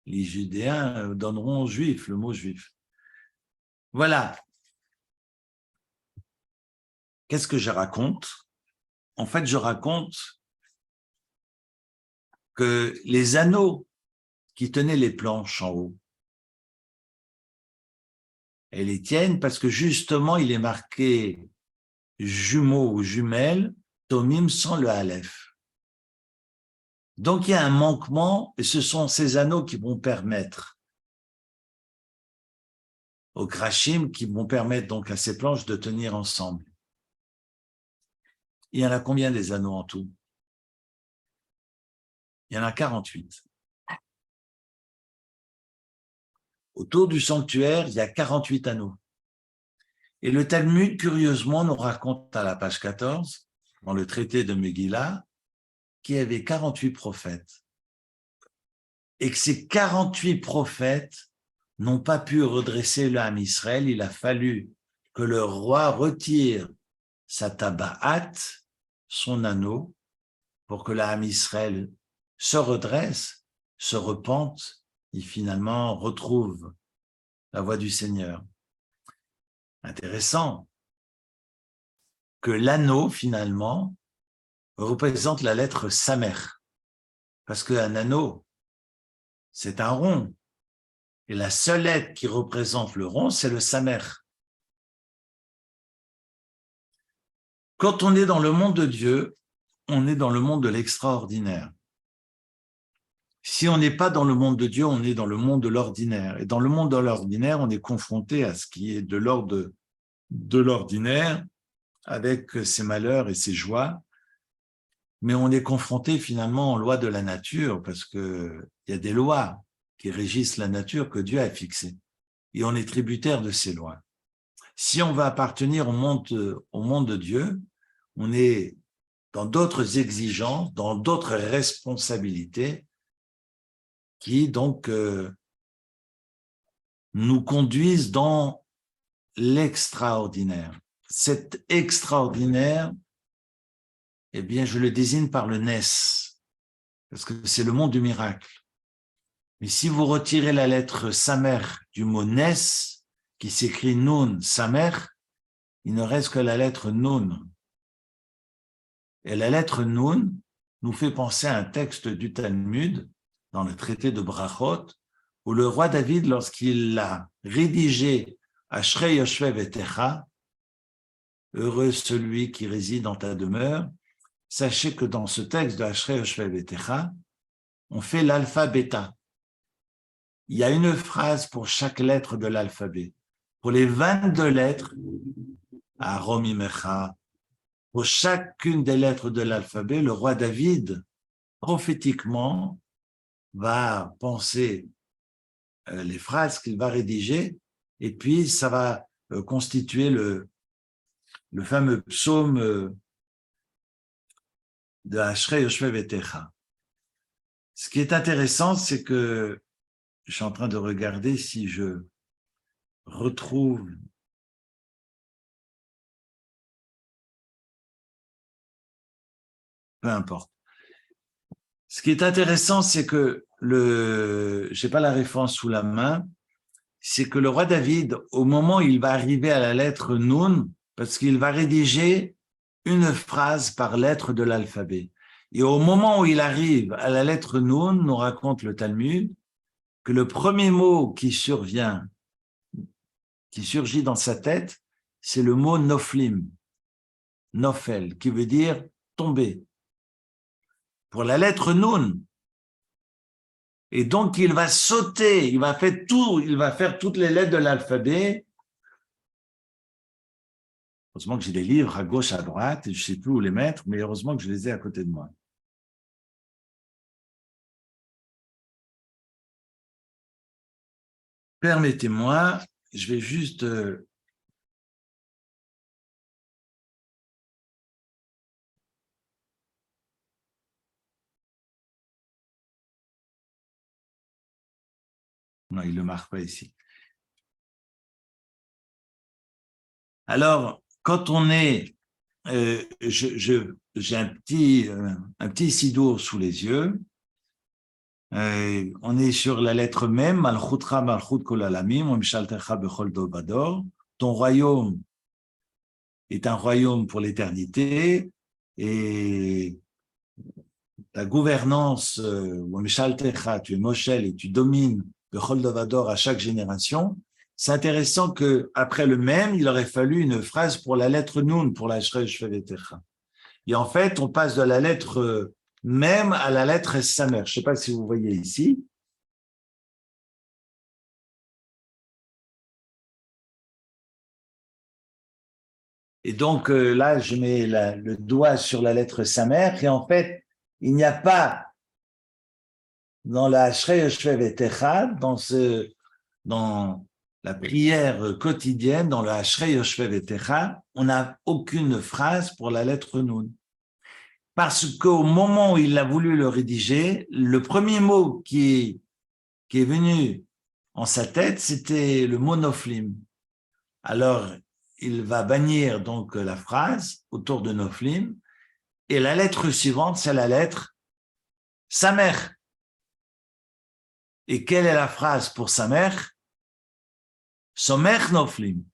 [SPEAKER 1] Les Judéens donneront juif, le mot juif. Voilà. Qu'est-ce que je raconte? En fait, je raconte que les anneaux qui tenaient les planches en haut, elles les tiennent parce que justement, il est marqué jumeaux ou jumelles, tomim sans le aleph. Donc, il y a un manquement et ce sont ces anneaux qui vont permettre aux krachim, qui vont permettre donc à ces planches de tenir ensemble. Il y en a combien des anneaux en tout? Il y en a 48. Autour du sanctuaire, il y a 48 anneaux. Et le Talmud, curieusement, nous raconte à la page 14, dans le traité de Megillah, qu'il y avait 48 prophètes. Et que ces 48 prophètes n'ont pas pu redresser le Ham Israël. Il a fallu que le roi retire sa tabaat, son anneau, pour que le Ham Israël se redresse, se repente et finalement retrouve la voie du Seigneur. Intéressant que l'anneau, finalement, représente la lettre Samer, parce qu'un anneau, c'est un rond, et la seule lettre qui représente le rond, c'est le Samer. Quand on est dans le monde de Dieu, on est dans le monde de l'extraordinaire. Si on n'est pas dans le monde de Dieu, on est dans le monde de l'ordinaire. Et dans le monde de l'ordinaire, on est confronté à ce qui est de l'ordre de l'ordinaire, avec ses malheurs et ses joies. Mais on est confronté finalement aux lois de la nature, parce qu'il y a des lois qui régissent la nature que Dieu a fixées. Et on est tributaire de ces lois. Si on va appartenir au monde de Dieu, on est dans d'autres exigences, dans d'autres responsabilités, qui donc nous conduisent dans l'extraordinaire. Cet extraordinaire, eh bien, je le désigne par le Nes, parce que c'est le monde du miracle. Mais si vous retirez la lettre Samer du mot Nes, qui s'écrit Nun, Samer, il ne reste que la lettre Nun. Et la lettre Nun nous fait penser à un texte du Talmud, dans le traité de Brachot, où le roi David, lorsqu'il a rédigé Ashrei Yoshvei Vetecha, heureux celui qui réside dans ta demeure, sachez que dans ce texte de Ashrei Yoshvei Vetecha, on fait l'alpha-bêta. Il y a une phrase pour chaque lettre de l'alphabet. Pour les 22 lettres, Arom Imecha, pour chacune des lettres de l'alphabet, le roi David, prophétiquement, va penser les phrases qu'il va rédiger, et puis ça va constituer le fameux psaume de Ashrei Yoshvei Vetecha. Ce qui est intéressant, c'est que je suis en train de regarder si je retrouve peu importe. Ce qui est intéressant, c'est que je n'ai pas la référence sous la main, c'est que le roi David, au moment où il va arriver à la lettre Nun, parce qu'il va rédiger une phrase par lettre de l'alphabet. Et au moment où il arrive à la lettre Nun, nous raconte le Talmud, que le premier mot qui surgit dans sa tête, c'est le mot Noflim, Nofel, qui veut dire tomber. Pour la lettre Nun. Et donc, il va sauter, il va faire toutes les lettres de l'alphabet. Heureusement que j'ai des livres à gauche, à droite, et je ne sais plus où les mettre, mais heureusement que je les ai à côté de moi. Permettez-moi, je vais juste... Non, il ne le marque pas ici. Alors, quand on est... j'ai un petit sidour sous les yeux. On est sur la lettre Mem, Malchutra Malchut Kol Alamim, Umshaltecha Bechol Dovador. Ton royaume est un royaume pour l'éternité et ta gouvernance, Umshaltecha, tu es Moshel et tu domines Bechol Dovador à chaque génération. C'est intéressant que après le Mem, il aurait fallu une phrase pour la lettre Nun, pour la Shrei Shvevetecha. Et en fait, on passe de la lettre Mem à la lettre Samer. Je ne sais pas si vous voyez ici. Et donc là, je mets le doigt sur la lettre Samer et en fait, il n'y a pas dans la Shrei Shvevetecha, dans la prière quotidienne, dans le Ashrei Shvevetecha, on n'a aucune phrase pour la lettre Nun. Parce qu'au moment où il a voulu le rédiger, le premier mot qui est venu en sa tête, c'était le mot Noflim. Alors, il va bannir donc la phrase autour de Noflim, et la lettre suivante, c'est la lettre Samer. Et quelle est la phrase pour Samer? Somer Noflim.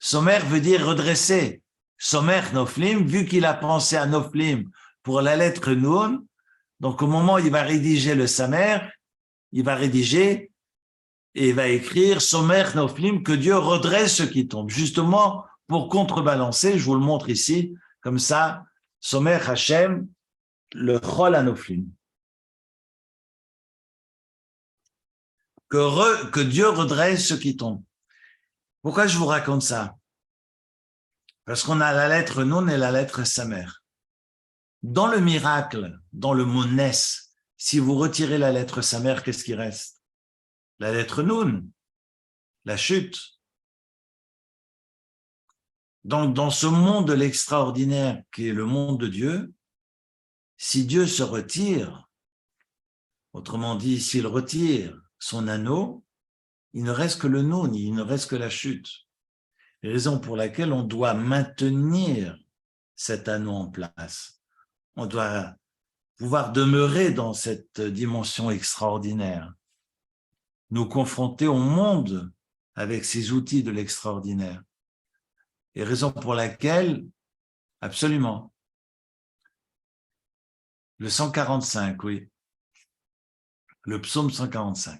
[SPEAKER 1] Somer veut dire redresser. Somer Noflim, vu qu'il a pensé à Noflim pour la lettre Nun, donc au moment où il va rédiger le Samer, il va rédiger et il va écrire Somer Noflim, que Dieu redresse ceux qui tombent, justement pour contrebalancer, je vous le montre ici, comme ça, Somer Hashem, le Chol Anoflim. Que Dieu redresse ceux qui tombent. Pourquoi je vous raconte ça? Parce qu'on a la lettre Nun et la lettre Samer. Dans le miracle, dans le mot Nes, si vous retirez la lettre Samer, qu'est-ce qui reste? La lettre Nun, la chute. Donc, dans ce monde de l'extraordinaire qui est le monde de Dieu, si Dieu se retire, autrement dit, s'il retire son anneau, il ne reste que le Nun, il ne reste que la chute. Raison pour laquelle on doit maintenir cet anneau en place. On doit pouvoir demeurer dans cette dimension extraordinaire, nous confronter au monde avec ces outils de l'extraordinaire. Et raison pour laquelle, absolument, le 145, oui, le psaume 145.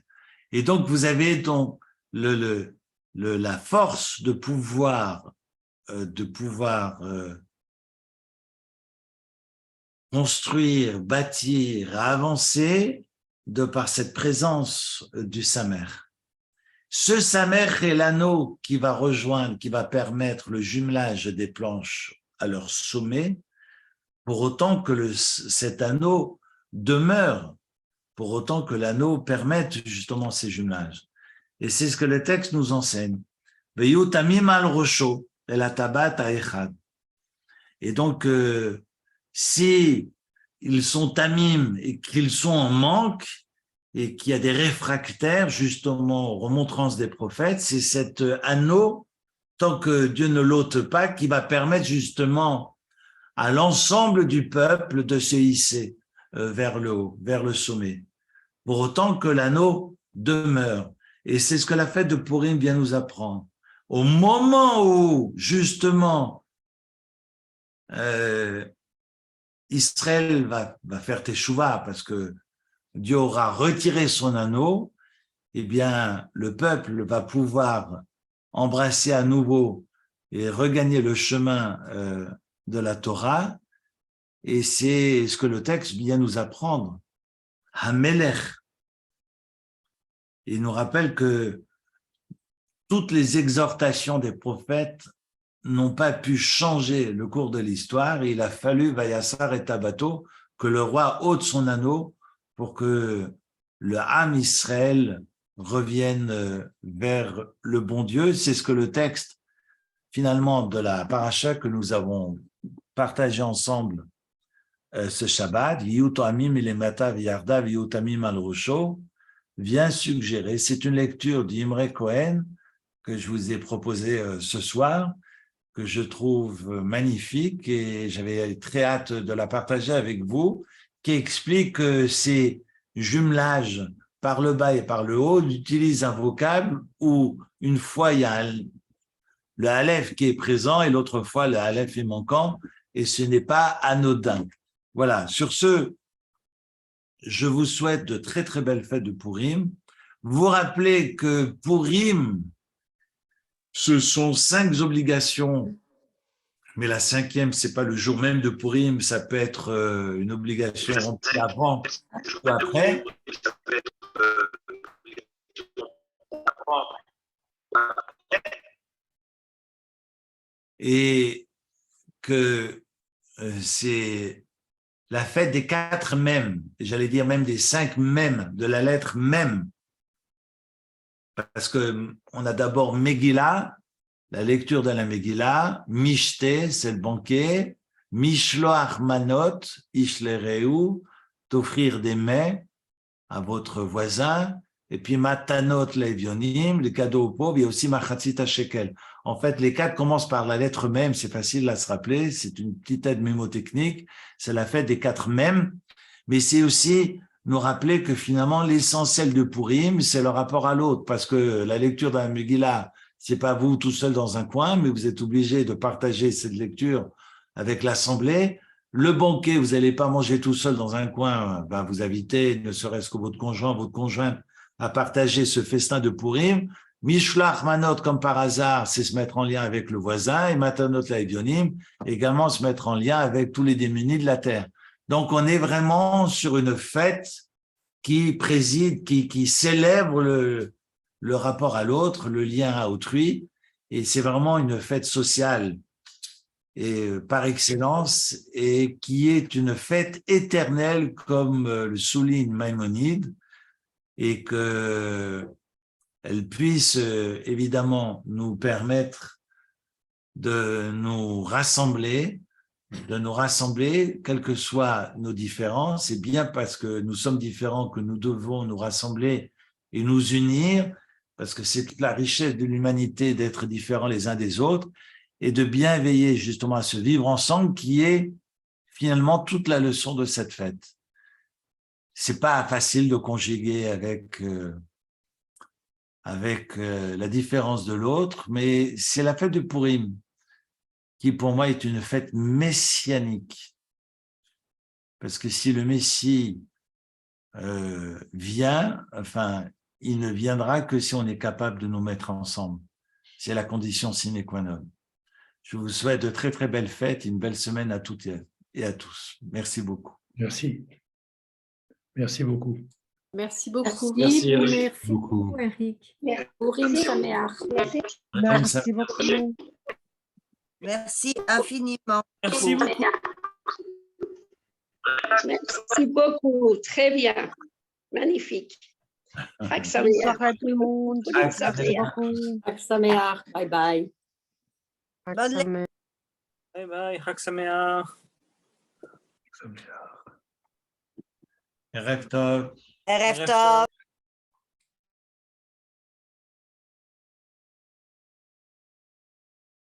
[SPEAKER 1] Et donc, vous avez donc la force de pouvoir construire, bâtir, avancer de par cette présence du Samer. Ce Samer est l'anneau qui va rejoindre, qui va permettre le jumelage des planches à leur sommet, pour autant que cet anneau demeure, pour autant que l'anneau permette justement ces jumelages. Et c'est ce que le texte nous enseigne. Et donc, si ils sont tamim et qu'ils sont en manque, et qu'il y a des réfractaires, justement, aux remontrances des prophètes, c'est cet anneau, tant que Dieu ne l'ôte pas, qui va permettre justement à l'ensemble du peuple de se hisser vers le haut, vers le sommet, pour autant que l'anneau demeure. Et c'est ce que la fête de Purim vient nous apprendre. Au moment où, justement, Israël va faire teshuva parce que Dieu aura retiré son anneau, eh bien, le peuple va pouvoir embrasser à nouveau et regagner le chemin de la Torah. Et c'est ce que le texte vient nous apprendre. Hamelech. Il nous rappelle que toutes les exhortations des prophètes n'ont pas pu changer le cours de l'histoire. Et il a fallu, Vayassar et Tabato, que le roi ôte son anneau pour que le Ham Israël revienne vers le bon Dieu. C'est ce que le texte, finalement, de la paracha que nous avons partagé ensemble ce Shabbat, Viyutamim ilemata viyarda viyutamim al rosho, vient suggérer. C'est une lecture d'Imre Cohen que je vous ai proposée ce soir, que je trouve magnifique et j'avais très hâte de la partager avec vous, qui explique que ces jumelages par le bas et par le haut utilisent un vocable où une fois il y a le Aleph qui est présent et l'autre fois le Aleph est manquant et ce n'est pas anodin. Voilà, sur ce, je vous souhaite de très très belles fêtes de Purim. Vous rappelez que Purim, ce sont 5 obligations, mais la 5e, c'est pas le jour même de Purim, ça peut être une obligation remplie avant ou après. Et que c'est la fête des 4 mèmes, j'allais dire même des 5 mèmes, de la lettre mème. Parce que on a d'abord Megillah, la lecture de la Megillah, Mishte, c'est le banquet, Mishloach manot, Ishlereu, t'offrir des mets à votre voisin, et puis Matanot levionim, les cadeaux aux pauvres, il y a aussi Machatzit shekel. En fait, les 4 commencent par la lettre mème, c'est facile à se rappeler, c'est une petite aide mémotechnique, c'est la fête des 4 mèmes, mais c'est aussi nous rappeler que finalement, l'essentiel de Purim, c'est le rapport à l'autre, parce que la lecture de la Megillah, c'est pas vous tout seul dans un coin, mais vous êtes obligé de partager cette lecture avec l'assemblée. Le banquet, vous n'allez pas manger tout seul dans un coin, ben vous invitez, ne serait-ce que votre conjoint, votre conjointe, à partager ce festin de Purim. Mishlach manot, comme par hasard, c'est se mettre en lien avec le voisin, et matanot laevionim, également se mettre en lien avec tous les démunis de la terre. Donc, on est vraiment sur une fête qui préside, qui célèbre le rapport à l'autre, le lien à autrui, et c'est vraiment une fête sociale et par excellence, et qui est une fête éternelle, comme le souligne Maïmonide, et que elle puisse évidemment nous permettre de nous rassembler, quelles que soient nos différences. C'est bien parce que nous sommes différents que nous devons nous rassembler et nous unir, parce que c'est toute la richesse de l'humanité d'être différents les uns des autres, et de bien veiller justement à se vivre ensemble, qui est finalement toute la leçon de cette fête. C'est pas facile de conjuguer avec la différence de l'autre, mais c'est la fête de Purim qui pour moi est une fête messianique. Parce que si le Messie vient, enfin, il ne viendra que si on est capable de nous mettre ensemble. C'est la condition sine qua non. Je vous souhaite de très très belles fêtes, une belle semaine à toutes et à tous. Merci beaucoup.
[SPEAKER 3] Merci. Merci beaucoup.
[SPEAKER 4] Merci beaucoup.
[SPEAKER 5] Merci, Eric.
[SPEAKER 6] Merci beaucoup, Eric.
[SPEAKER 4] Purim Sameach.
[SPEAKER 6] Merci beaucoup.
[SPEAKER 2] Merci infiniment.
[SPEAKER 5] Merci beaucoup.
[SPEAKER 7] Merci beaucoup, très bien, magnifique. Chag
[SPEAKER 6] Bonne
[SPEAKER 7] Sameach.
[SPEAKER 6] soirée à tout le monde.
[SPEAKER 1] Chag
[SPEAKER 6] Merci
[SPEAKER 1] Sameach.
[SPEAKER 6] beaucoup.
[SPEAKER 4] Chag Sameach. Bye bye.
[SPEAKER 2] Bonne
[SPEAKER 5] Bye bye, Chag Sameach.
[SPEAKER 1] Erev Tov.
[SPEAKER 2] Erev Tov.